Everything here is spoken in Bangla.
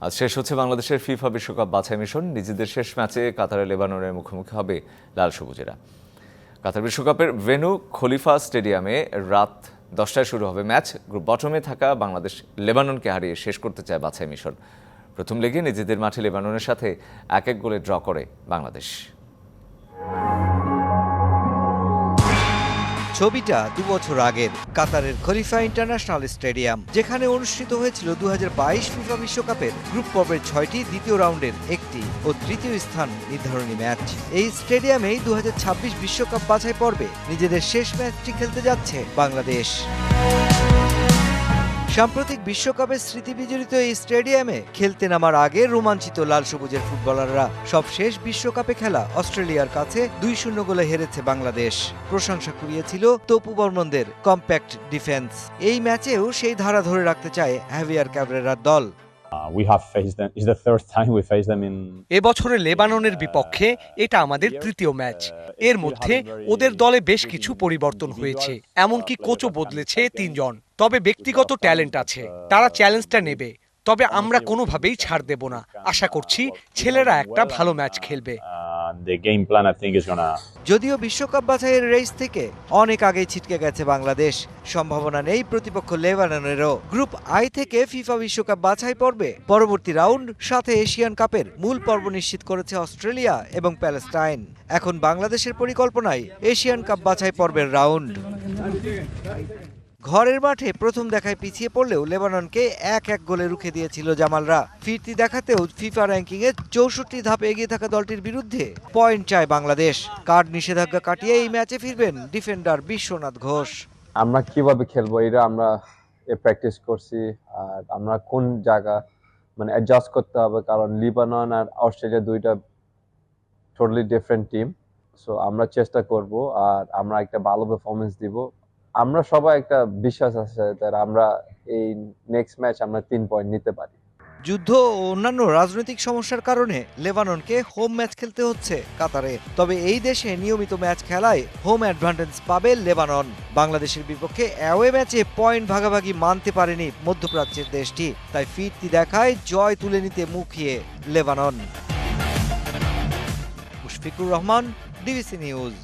আজ শেষ হচ্ছে বাংলাদেশের ফিফা বিশ্বকাপ বাছাই মিশন। নিজেদের শেষ ম্যাচে কাতারে লেবাননের মুখোমুখি হবে লাল সবুজেরা। কাতার বিশ্বকাপের ভেন্যু খলিফা স্টেডিয়ামে রাত 10টায় শুরু হবে ম্যাচ। গ্রুপ বটমে থাকা বাংলাদেশ লেবাননকে হারিয়ে শেষ করতে চায় বাছাই মিশন। প্রথম লেগে নিজেদের মাঠে লেবাননের সাথে 1-1 গোলে ড্র করে বাংলাদেশ। ছবিটা 2 বছর আগের কাতারের খলিফা ইন্টারন্যাশনাল স্টেডিয়াম, যেখানে অনুষ্ঠিত হয়েছিল 2022 ফিফা বিশ্বকাপের গ্রুপ পর্বের 6টি দ্বিতীয় রাউন্ডের একটি ও তৃতীয় স্থান নির্ধারণী ম্যাচ। এই স্টেডিয়ামেই 2026 বিশ্বকাপ বাছাই পর্বে নিজেদের শেষ ম্যাচটি খেলতে যাচ্ছে বাংলাদেশ। সাম্প্রতিক বিশ্বকাপের স্মৃতিবিজড়িত এই স্টেডিয়ামে খেলতে নামার আগে রোমাঞ্চিত লাল সবুজের ফুটবলাররা সবশেষ বিশ্বকাপে খেলা অস্ট্রেলিয়ার কাছে 2-0 গোলে হেরেছে বাংলাদেশ। প্রশংসা কুড়িয়েছিল তপু বর্মনদের কম্প্যাক্ট ডিফেন্স। এই ম্যাচেও সেই ধারা ধরে রাখতে চায় হ্যাভিয়ার ক্যাবরেরার দল। এবছরে লেবাননের বিপক্ষে এটা আমাদের তৃতীয় ম্যাচ। এর মধ্যে ওদের দলে বেশ কিছু পরিবর্তন হয়েছে, এমনকি কোচও বদলেছে 3 জন। তবে ব্যক্তিগত ট্যালেন্ট আছে, তারা চ্যালেঞ্জটা নেবে। তবে আমরা কোনোভাবেই ছাড় দেব না। আশা করছি ছেলেরা একটা ভালো ম্যাচ খেলবে। যদিও বিশ্বকাপ বাছাইয়ের রেস থেকে অনেক আগেই ছিটকে গেছে বাংলাদেশ, সম্ভাবনা নেই প্রতিপক্ষ লেবাননেরও। গ্রুপ আই থেকে ফিফা বিশ্বকাপ বাছাই পর্বে পরবর্তী রাউন্ড, সাথে এশিয়ান কাপের মূল পর্ব নিশ্চিত করেছে অস্ট্রেলিয়া এবং প্যালেস্টাইন। এখন বাংলাদেশের পরিকল্পনায় এশিয়ান কাপ বাছাই পর্বের রাউন্ড। ঘরের মাঠে প্রথম দেখায় পিছিয়ে পড়লেও লেবাননকে 1-1 গোলে রুখে দিয়েছিল জামালরা। ফিরতি দেখাতেও ফিফা র্যাঙ্কিংয়ে 64 ধাপে এগিয়ে থাকা দলটির বিরুদ্ধে পয়েন্ট চায় বাংলাদেশ। কার্ড নিষেধাজ্ঞা কাটিয়ে এই ম্যাচে ফিরবেন ডিফেন্ডার বিশ্বনাথ ঘোষ। আমরা কিভাবে খেলবো এটা আমরা প্র্যাকটিস করছি, আর আমরা কোন জায়গা অ্যাডজাস্ট করতে হবে, কারণ লিবানন আর অস্ট্রেলিয়া দুইটা টোটালি ডিফারেন্ট টিম। সো আমরা চেষ্টা করব আর আমরা একটা ভালো পারফরমেন্স দিব। আমরা সবাই একটা বিশ্বাস আছে যে আমরা এই নেক্সট ম্যাচ আমরা 3 পয়েন্ট নিতে পারি। যুদ্ধ ও অন্যান্য রাজনৈতিক সমস্যার কারণে লেবাননকে হোম ম্যাচ খেলতে হচ্ছে কাতারে। তবে এই দেশে নিয়মিত ম্যাচ খেলায় হোম অ্যাডভান্টেজ পাবে লেবানন। বাংলাদেশের বিপক্ষে অ্যাওয়ে ম্যাচে পয়েন্ট ভাগাভাগি মানতে পারেনি মধ্যপ্রাচ্যের দেশটি, তাই ফিরতি দেখায় জয় তুলে নিতে মুখিয়ে Lebanon. Mushfiqur Rahman, DBC news.